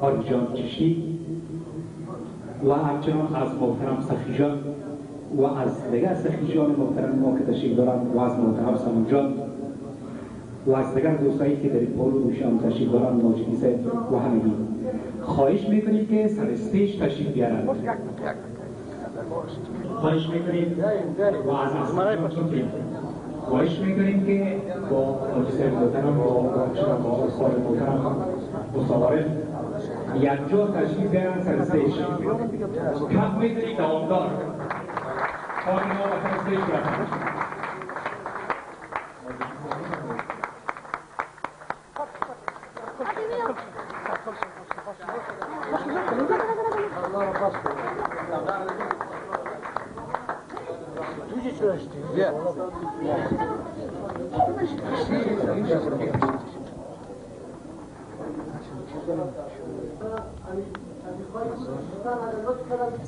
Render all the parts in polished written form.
حاجی جان چشتی و همچنان از محترم سخی جان و از دیگر سخی جان محترم ما که تشریف دارند و از محترم سامان جان و از دیگر دوستایی که در این پول و شام تشریف دارند ناجی صاحب و همگی خواهش میکنیم که سر استیج تشریف بیارند. خواهش میکنیم و از خواهش میکنیم که با حاجی صاحب محترم با استاد محترم مصاوره یک جا تشریف بیارند سر استیج. کم میکنیم دوامدار خواهی ما با سر استیج بیارند.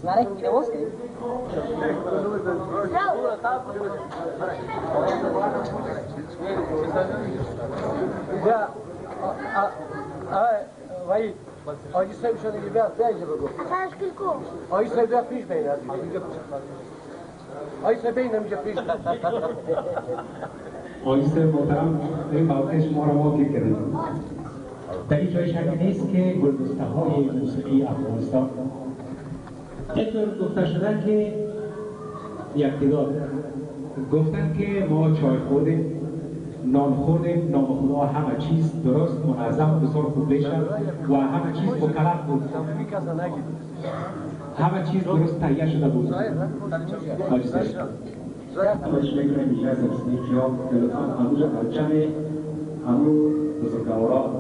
Смотри, перевозки. وای آجی صاحب شده که بیاد بیایجه بگو تشکیل کن آجی صاحب بیاد پیش بین آجی صاحب بین نمیشه پیش آجی صاحب محترم این موقع شما را ما گیر کردیم. در این جای شکی نیست که گلدسته های موسیقی افغانستان اینطور گفته شده که یک تعداد گفتن که ما چای خوردیم نان خوردیم نام خدا همه چیز درست منظم بسیار خوب بشه و همه چیز مکلف بود همه چیز درست تهیه شده بود. حاجی صاحب خواهش میکنم بیشتر از خیام که لطفا همون پرچم همون بزرگوارا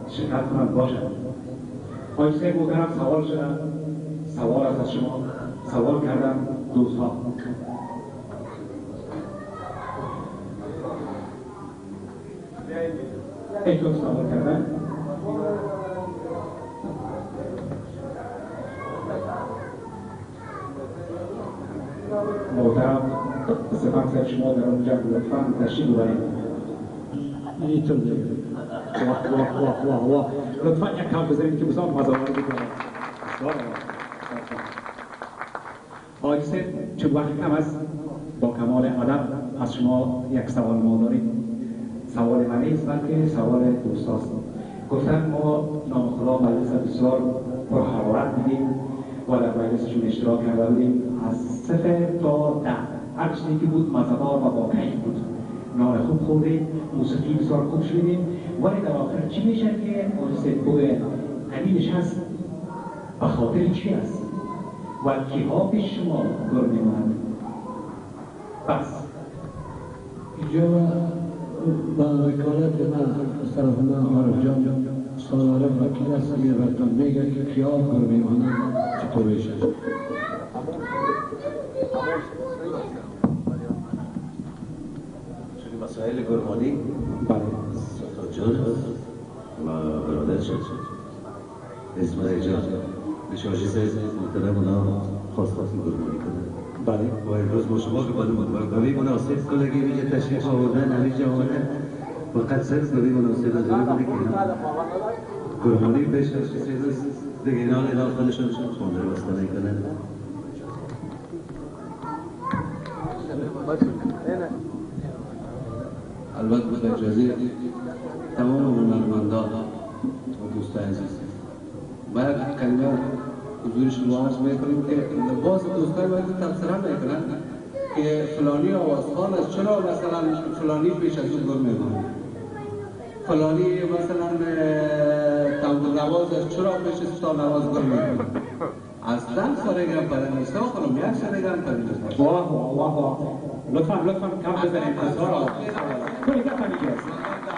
شرکت کنند باشد. حاجی صاحب محترم سوال شدن سوال از شما سوال کردن دوستها یک دوست سوال کردن محترم سپاس از شما در اونجا لطفاً تشریف ببرید. اینطور واه لطفاً یک کم بزنید که بسیار مزاوره بکنم. حاجی صاحب چون وقت کم است با کمال ادب از شما یک سوال ما داریم. سوال من نیست بلکه سوال دوستاست. گفتن ما نام خدا مجلس بسیار پرحرارت دیدیم و در مجلسشون اشتراک کرده بودیم از 0 تا 10 هر چیزی که بود مزه‌دار و واقعی بود. نان خوب خوردیم موسیقی بسیار خوب شنیدیم ولی در آخر چی میشه که حاجی صاحب بوی قدیمش هست به خاطر چی است و کیها پیش شما گر میمانند. بس اینجا با وکالت من از طرف من عارف جان سالاره وکیل هستم یه برتان میگه که کیا گر میمانند چطور بشه. مسائل گرمانی بله سلطان جان و برادر شد اسماعیل جان نشاجی سید محترم اونا خواستیم گرمانی کنند. بله و امروز با شما که به مناسب کلگی میگه تشریف آوردن همیشه آمدن فقط صرف به مناسب از داره بوده که گرمانی بشه چیزی دیگه اینا خودشون خانده واسطه میکنن. البته به اجازه تمام هنرمندان و دوستان عزیز باید کلمه حضور شما عرض میکنیم که باز دوستان باید تبصره میکنن که فلانی آوازخوان است چرا مثلا فلانی پیش از اون گر میمونه فلانی مثلا تنبور نواز است چرا پیش از ستار نواز گر میمونه اصلا سارگم پر نیستا خانم یک سارگم پر نیستا. واه لطفاً کم بزنیم انتظار آواز کنی که کنی است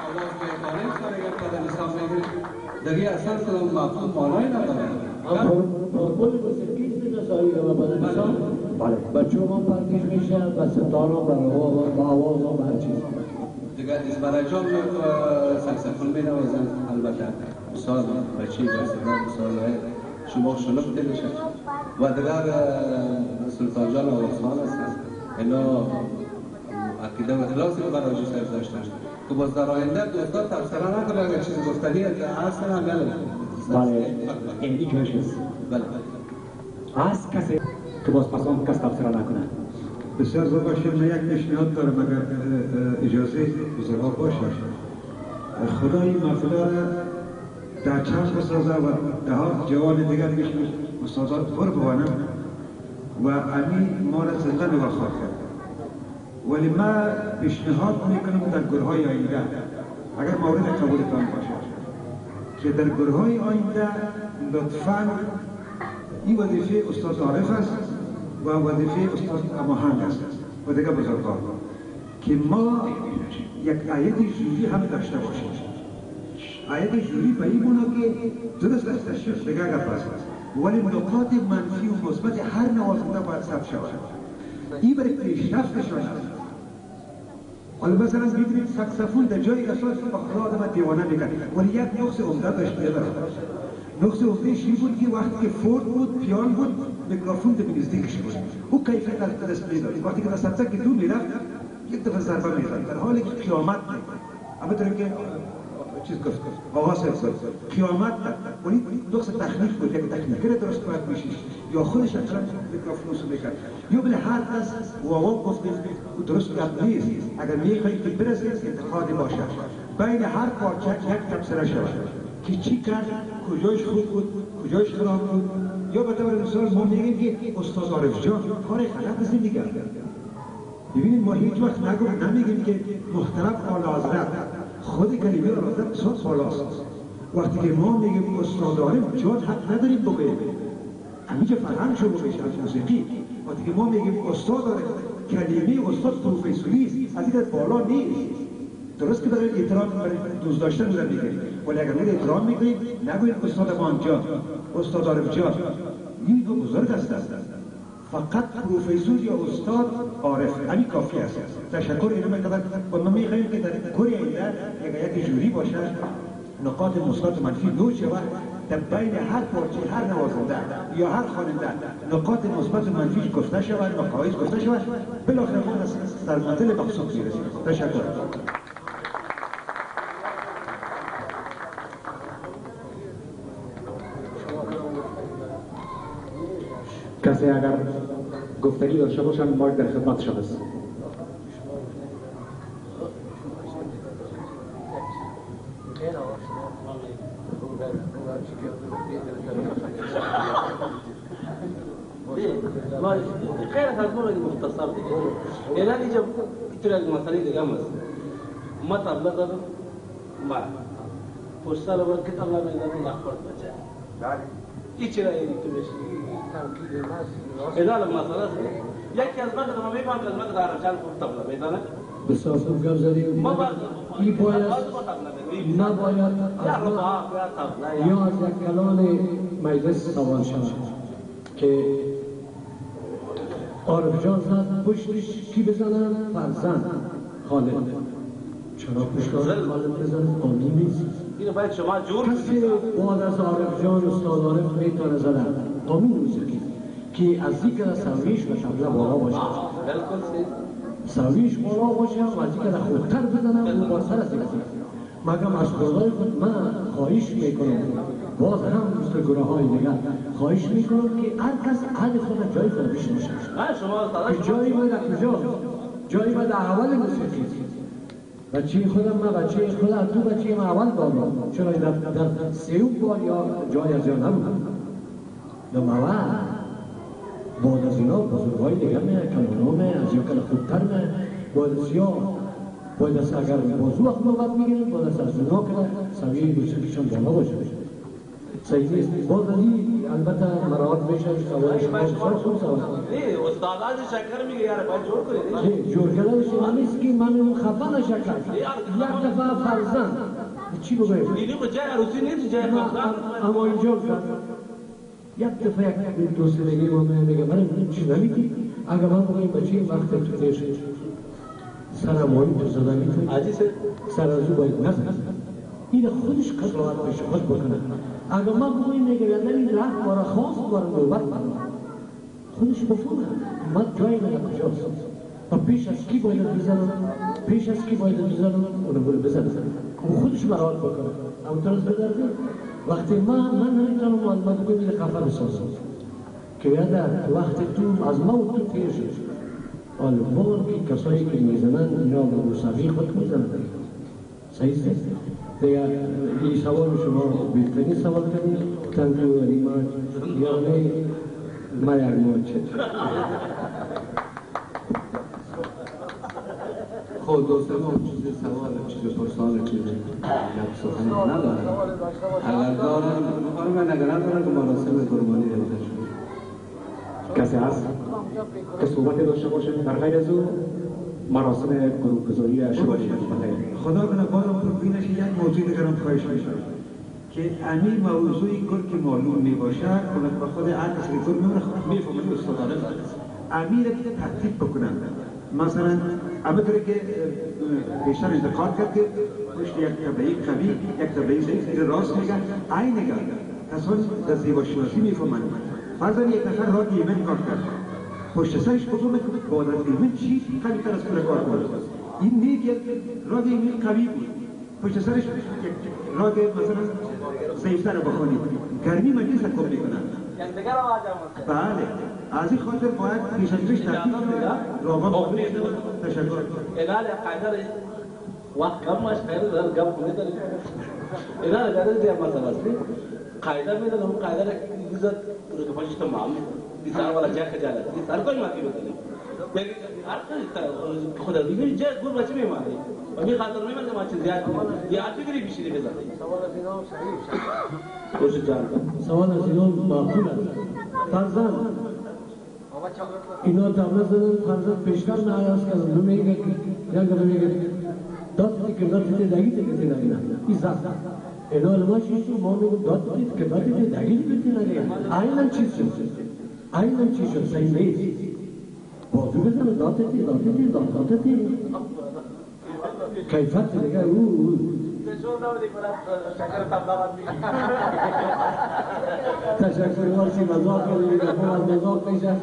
آواز میکنیم سارگم پر نیستا دیگه اصلا مفهوم مانایی نداره. پرپول موسیقی میشه سایی و بدنسان بچه ما پرکش میشه و ستارا و آواز و هر چیز دیگه از برای جان سکسفون بینوازن البته مثال بچه جسدان مثال شما شلوک دلشه و دیگر سلطان جان آوازخوان هستن اینا عقیده و اخلاصی رو برای صاحب داشتن که باز در آینده دوستان تبصره نکنه اگر چیز گفتنی اصلا هم نداره بله این جایش است. بله از کسی که باز پسان کس تبصره نکنه. بسیار زود باشه. من یک پیشنهاد دارم اگر اجازه بزرگا باشه. خدای مغفرت در چند بسازه و ده ها جوان دیگر بشنید مسازات پر بوانم و امی ما را زنده و خواه کرد. ولی ما پیشنهاد میکنم در گروه‌های آینده اگر مورد قبولتان باشه که در گروه‌های آینده لطفاً این وظیفه استاد عارف است و وظیفه استاد اماهنگ است و دیگر بزرگان که ما یک آیت جوری هم داشته باشیم. آیت جوری به این گونه که درست است دیگر گپ است ولی نکات منفی و مثبت هر نوازنده باید ثبت شود. این برای پیشرفتشان است. حالا مثلا می‌بینید ساکسفون در جای اساس با خدا آدم دیوانه می‌کنه ولی یک نقص عمده داشت نداره. نقص عمدهش این بود که وقتی که فورد بود پیان بود میکروفون به نزدیکش بود او کیفیت از دست میداد. وقتی که دست که دور میرفت یک دفعه ضربه می‌زد در حالی که قیامت اما در اینکه چیز گفت آقا صاحب قیامت ولی نقص تخنیک بود یک تکنیکر درست باید میشید یا خودش اصلا میکروفون رو میکرد یا بله هر کس واوا گفت درست گپ نیست. اگر میخواهید که برسید انتقادی باشه بین هر پارچه یک تبصره شود که چی کرد کجایش خوب بود کجایش خراب بود. یا به طور مثال ما میگیم که استاد عارف جان کار غلط است نمی‌کرد. ببینید ما هیچ وقت نمیگیم که محترم اعلی حضرت خود کلمه اعلی حضرت بسیار بالاست. وقتی که ما میگیم استاد عارف جان حق نداریم بگوییم همیشه فرهنگ شو بگویش از موسیقی. وقتی که ما میگیم استاد عارف کلمه استاد پروفسوری است از این بالا نیست. درست که برای احترام برای دوست داشتن رو میگیم ولی اگر ما احترام میکنیم نگویید استاد امان جان استاد عارف جان این دو بزرگ است. فقط پروفسور یا استاد عارف همین کافی است. تشکر اینو میکنم و ما میخواهیم که در کره آینده یک جوری باشه نقاط مثبت و منفی نوع شود در بین هر پارچه هر نوازنده یا هر خواننده نقاط مثبت و منفی گفته شود مقایض گفته شود بالاخره ما در منزل مقصود میرسیم. تشکر. کسی اگر گفتگی داشته باشند ما در خدمت شما است. خیر از ما مختصر دیگه. الان اینجا اینطور از مسئله دیگه هم است. ما طبله دارم ما پشت سر باید که طبله میدارم نخورد بچه. این چرا اینی تو بشی؟ اداره مسئله است. یکی از من ما میفهم که از من در عربستان خوب طبله میدانه. بسیار خوب گپ زدید. این باید نباید یا از یک کلان مجلس سوال شود که عارف جان زد پشتش کی بزنن؟ فرزند خالد. چرا پشت خالد بزنن؟ قانون نیست. اینو باید شما جور کسی بعد از عارف جان استاد عارف میتونه زدن قانون موسیقی که از ذکر سویش و طبله بالا باشه سویش بالا باشه و از ذکر خوبتر بزنن و با سر از ذکر مگم از خدای خود من خواهش میکنم باز هم مثل گروه های دیگر خواهش میکنم که هر کس عهد خود جای خود بشناسه. جایی باید کجا؟ جایی باید اول موسیقی بچه خودم من بچه خودم تو بچه من اول بابا چرا در سیوم بار یا جای از جان نبودم دم اول بعد از اینا بزرگای دیگر نه کلانامه از یا کل خوبتر نه باید از یا باید از اگر بازو وقت نوبت میگیرن باید از اونا که سویه موسیقیشان بالا باشه صحیح نیست باز ازی البته مراعات میشه سوال شما بسیار خوب سوال استادان شکر میگه یار باید جور کنید جور کردنش این نیست که من خفه نشکر یک دفعه فرزند چی بگویم؟ اینی به جای عروسی نیست جای فرزند اما اینجا یک دفعه یک دوست میگه ما میگه من چی نمیگی؟ اگر من بگویم بچه وقت تو دیش سرمایی تو زده میتونی سر از او باید نزد این خودش قضاوت بشه خود بکنه. اگر من بگویم میگه این رفت بارا خواست بارا نوبت خودش بفهمه من جایی نگه کجاست و پیش از کی باید بزنم اونو باید بزنم او خودش مراد بکنه. اعتراض بداریم وقتی من نمیتونم معلومات بگیرم خفه بسازم که یادت وقتی تو از ما و تو تیر شد الوان که کسایی که میزنن اینا به موسیقی خود میزنن صحیح است دیگه این سوال شما بهترین سوال کردید تنگو علیما یعنی ما یک موچه خود دوستان چیز سوال چیز پرسان چیز یک سخنی ندارم اگر دارم من اگر ندارم که مراسم قربانی رفته شد کسی هست که صحبت داشته باشه در غیر از او مراسم گروهگذاری شروع شد خدا کنه بازم پروینش یک موضوع دیگرم خواهش میشه که امی موضوعی که معلوم میباشه کنه به خود هر کسی که میفهمه استادانه امی را ترتیب بکنن مثلا همونطوری که بیشتر انتقاد کرد که پشت یک طبعی قوی یک طبعی ضعیف راست میگن عین نگه کسانی در زیباشناسی میفهمن فرضاً یک نفر راه ایمن کار کرد پشت سرش بفهمه که بعد از ایمن چی قوی تر از کل کار کنه این میگه راه ایمن قوی بود پشت سرش راه مثلا ضعیفتر بخوانید گرمی مجلس کم میکنن بله از این خاطر باید پیش از پیش ترتیب کنه راهها تشکر الان قاعده وقت کم ماش خیر در گپ کنه داره الان قاعده زیاد مثلا است قاعده میدونم اون قاعده را عزت رو پاش تمام بیزار والا جا خجالت بیزار کوئی ماکی بتونه لیکن هر کاری خدا دیگه جا گور بچه میماره و می خاطر میمونه ما چیز زیاد یا فکری بیشتری بزنه سوال از اینا صحیح روش جان سوال از اینا معقول است فرزن اینا دولت زدن فرزن پیشتر نهایست کردن دو میگه که یک دفعه میگه داد که داد دیگه دیگه نگیرن این زد اینا علما چیزی ما میگم داد که داد دیگه نگیرن عیناً چیز شد عیناً چیز شد صحیح نیست بازو بزنه داد کیفت دیگه تشکر وارسی مذاق کنید که از مذاق میشه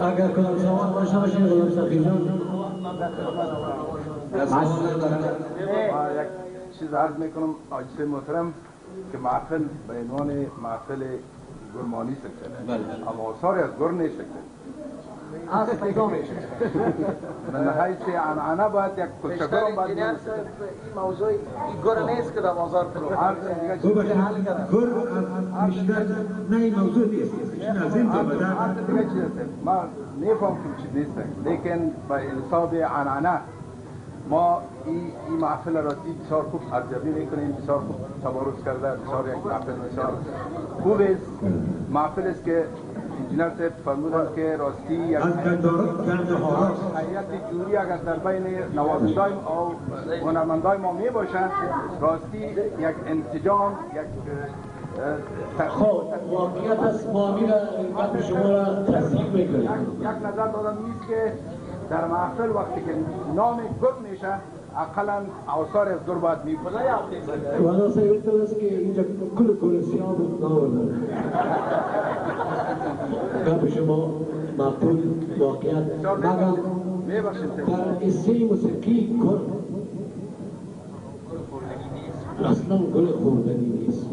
اگر کنم سوال باشه باشه غلام سخی جان یک چیز عرض میکنم آجیس محترم که محفل به عنوان محفل گرمانی سکته اما آثاری از گر نیسته از پیدا میشه من حیث عنعنه باید یک تشکرم باید این موضوع این گر نیست که در بازار کنم گر از بیشتر نه این موضوع نیست این از این دیگه چیز است ما نیفهم که چیز نیست لیکن به حساب عنعنه ما این محفل را بسیار خوب ارزیابی میکنیم بسیار خوب تبارز کرده بسیار یک محفل بسیار خوب است محفل است که انجینر صاحب فرمودند که راستی یک هیئت جوری اگر در بین نوازندگان او هنرمندان ما می باشند راستی یک انسجام یک خب واقعیت است ما میره قبل شما را تصدیق میکنیم یک نظر دادم نیست که در محفل وقتی که نام گل میشه اقلا آثار از گر باید میکنه والا سیویت است که اینجا کل سیاه بود ناورده قبل شما معقول واقعیت مگم در اسه موسیقی گر اصلا گل خوردنی نیست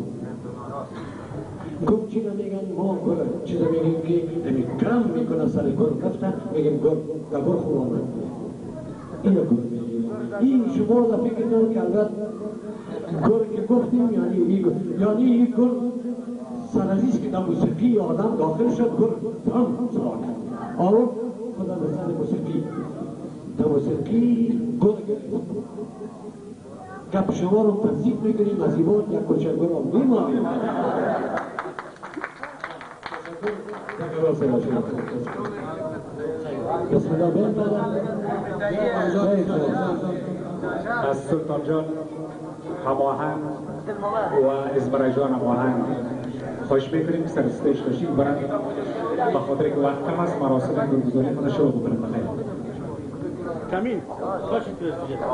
گفت چی نمیگن ما گر چیزا میگیم که نمی کرم میکنه سر گر کفته میگیم گر گبر خوب آمد اینو گر میگیم این شما را فکر دارم که البته گر که گفتیم یعنی این گر سرازیست که در موسیقی آدم داخل شد گر هم سرا کرد آور خدا مثال موسیقی در موسیقی گر گپ شما رو تصدیق میکنیم از ایوان یک کچه گر رو میماریم بسم الله از سلطان جان هماهنگ و ازبرای جان هماهنگ خواهش میکنیم که سر استیج تشریف برن به خاطر که وقت کم است مراسم گروهگذاری کنه شروع بکنن بخیر کمین باشید تو استیج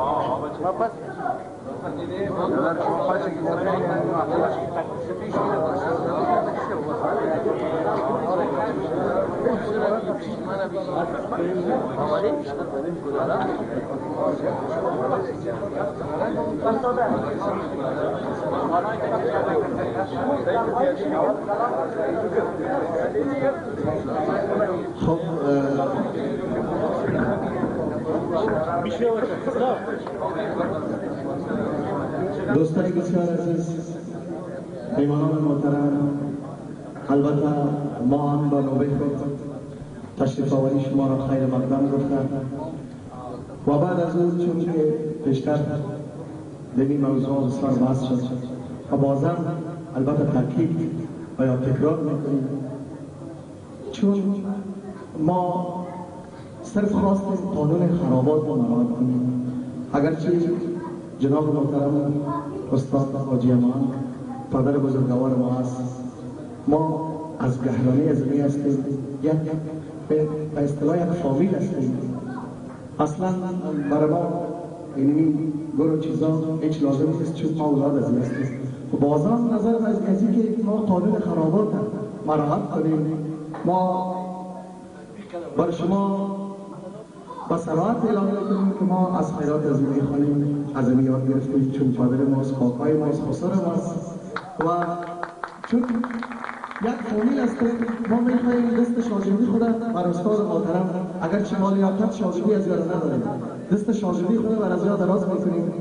خب دوستان بسیار عزیز، میهمانان محترم، البته ما هم با نوبه خود تشریف آوری شما را خیر مقدم گفتم و بعد از اون چون که بیشتر در این موضوع بسیار بحث شد و بازم البته تاکید و یا تکرار میکنیم چون ما صرف خواستیم قانون خرابات رو مراعات کنیم. اگرچه جناب محترم استاد حاجی امان پدر بزرگوار ما هست، ما از گهرانه زمین هستیم، یک به اصطلاح یک فامیل هستیم. اصلا برای ما این گروه چیزا هیچ لازم نیست چون ما اولاد از این هستیم. و بازم نظر از این که ما قانون خرابات مراعات کنیم. ما برای شما با صراحت اعلام میکنیم که ما از خیرات از این خانیم از این یاد گرفتیم چون پدر ماست، کاکای ماست، خسر ماست و چون یک فامیل هستیم. ما میخواییم دست شاگردی خود بر استاد محترم، اگر چه مالیاتت شاگردی از یاد نداریم، دست شاگردی خود بر از یاد دراز میکنیم.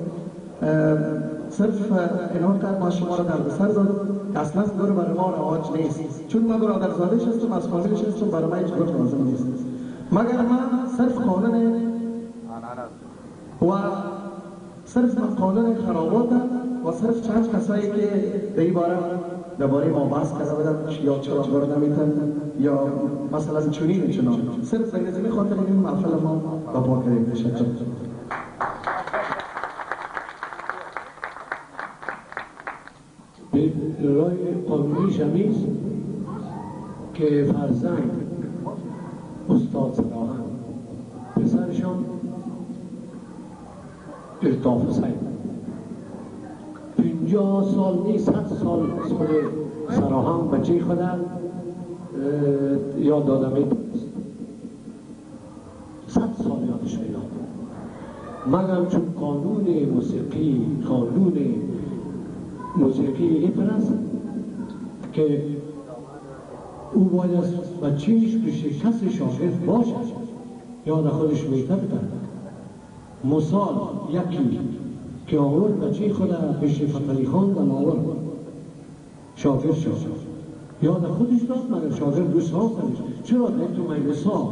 صرف اینها که ما شما را در سر داد اصلا گروه برای ما رواج نیست، چون ما برادرزادش هستم، از فامیلش هستم، برای ما هیچ گروه لازم نیست، مگر من صرف قانون و صرف قانون خرابات و صرف چند کسایی که در این باره درباره ما بحث کرده بودن یا چرا برده نمیتن یا مثلا چنین چنان، صرف به نظمی خاطر این محفل ما بپا کردیم. تشکر. به راه قانونی شمیز که فرزند استاد صراحت پسرشان الطاف حسین 50 سال نیست 100 سال خود صراحت بچه خود یاد دادم میتونست 100 سال یادش میاد، مگر چون قانون موسیقی این است که او باید از بچهش پیش کس شاگرد باشد یاد خودش میتونه. مثال یکی که آورد بچه خود پیش فتلی خان در لاور شاگرد شد، یاد خودش داد مگر شاگرد دو سال کنش. چرا در تو مجلسا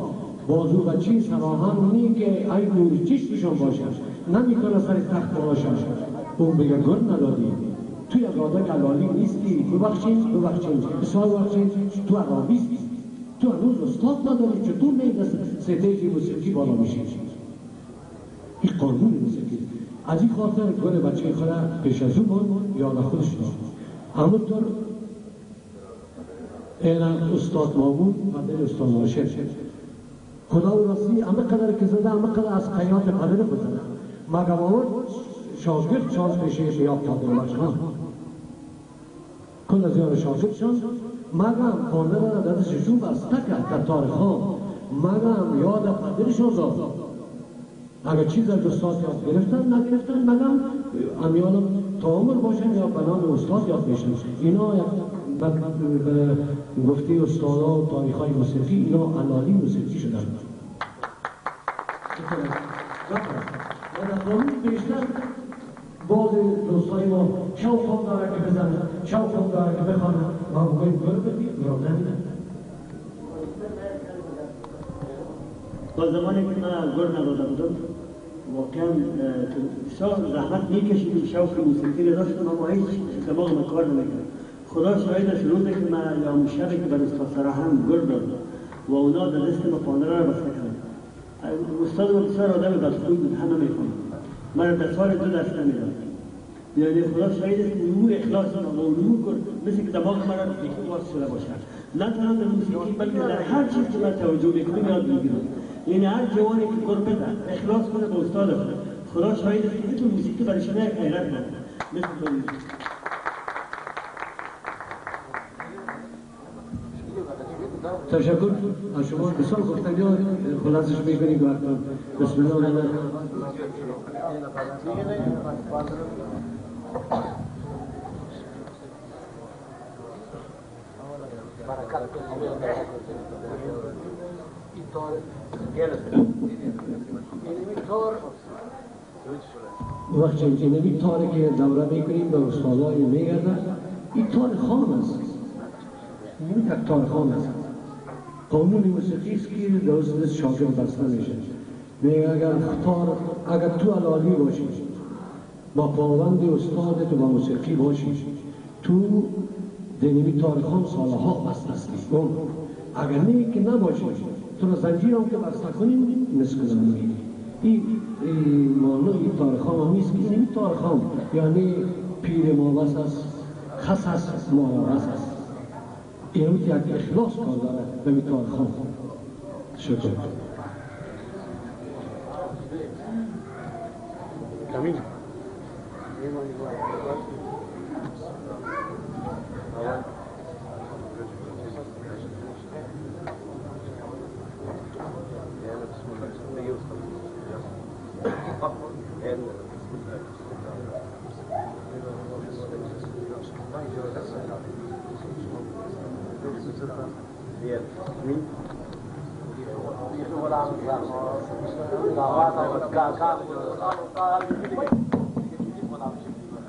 بازو بچه صراحت نی که ای نور چشتشان باشد نمیتونه سر تخت باشد، اون بگه گر ندادی تو یک آدم علالی نیستی، ببخشید بسیار ببخشید تو عربیستی، تو هنوز استاد نداری چطور میدست ستیجی موسیقی بالا میشی. این قانون موسیقی از این خاطر گل بچه خود پیش از اون بود یاد خودش داد. همونطور این استاد مامون و دل استاد ناشر خدا و راستی همه قدر که زده همه قدر از قیات قدر بزنه مگه آورد شاگرد شانس پیشه یاد داده باشم کل از یاد شاگردشان مگم خانه را در دستشون بسته کرد در تاریخ ها، مگم یاد قدرشون داد. اگر چیز از استاد یاد گرفتن نگرفتن مگم امیانم تا عمر باشن یا بنام استاد یاد میشن. اینا به گفته استادا و تاریخ های موسیقی اینا علالی موسیقی شدن. و در قانون بیشتر بعض دوستای ما شوق هم داره که بزنه، شوق هم داره که بخوانه و بگویم گر بدید یا نمیدن. با زمانی که من گر نداده بودم واقعا بسیار زحمت میکشیدیم شوق موسیقی را داشتم اما هیچ دماغ من کار نمیکرد. خدا شاهدش روزه که من یا اون شبی که بر استاد صراحت گر داد و اونا در دست ما پاندره را بسته کردن. استاد ما بسیار آدم بدخوی بود، همه میخوند من در سال 2 دست نمیداد. یعنی خدا شاهد است که او اخلاص و علوم کرد مثل که دماغ من را بیخود واس شده باشد، نه تنها در موسیقی بلکه در هر چیز که من توجه میکنم یاد میگیرم. یعنی هر جوانی که گر بده اخلاص کنه به استاد خدا شاید است که مثل موسیقی برای شما یک حیرت بود مثل کنید تشکر از شما بسیار گفتگی ها خلاصش میکنید وقتا بسم الله الرحمن وقتی اینمی تاری که دوره میکنیم به استادای میگردن این تار خام است این یک تار خام است قانون موسیقی است که درست شاگرد بسته میشه میگه اگر تو علالی باشی با پابند استاد تو با موسیقی باشی تو دینمی تار خام سالها بسته است اگر نه که نباشی تو را زنجیر هم که بسته کنیم نسکن میگیری این معنی تارخام همیست که این تارخام یعنی پیر ماوس است خس است ماوس است این روی یک اخلاص کار داره به این تارخام شکر کامین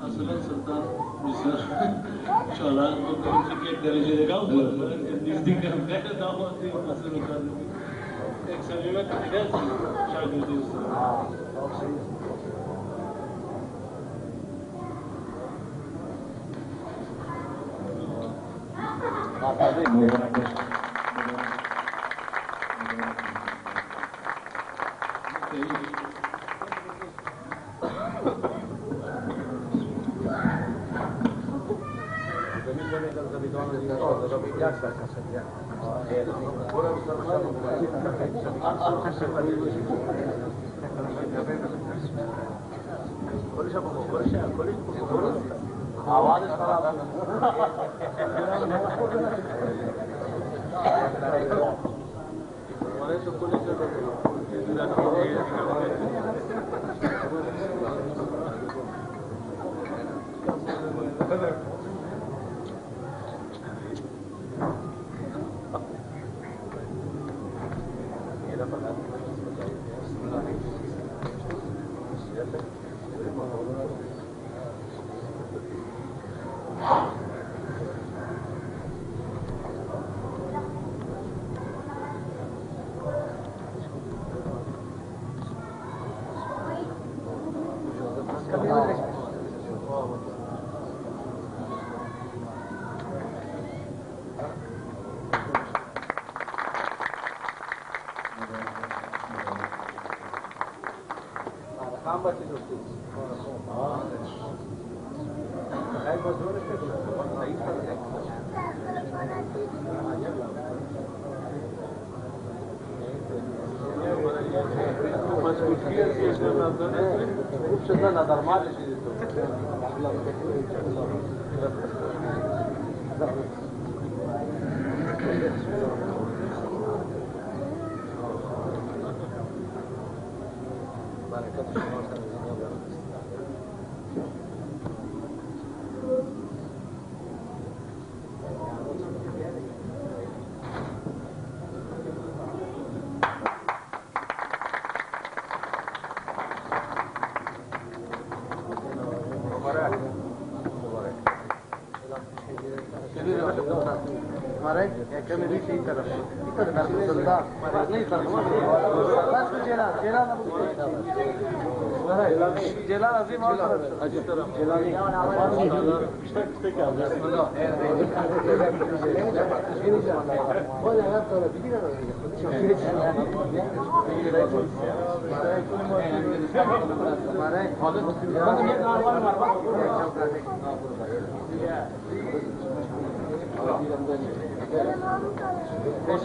اصلا سلطان بسیار انشاءالله یک درجه دیگه نزدیک هم خیلی دعوت دیم مسئله کردیم یک سلیمت دیگه شاگردی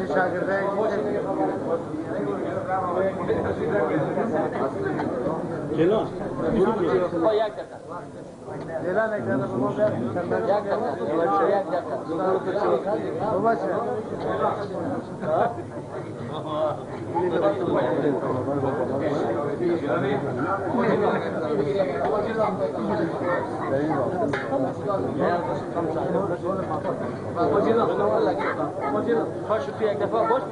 شاگردای جلو با یک دقیقه لیلا نکرده ما بیاد یک دقیقه بابا چه خواهش تو یک دفعه باش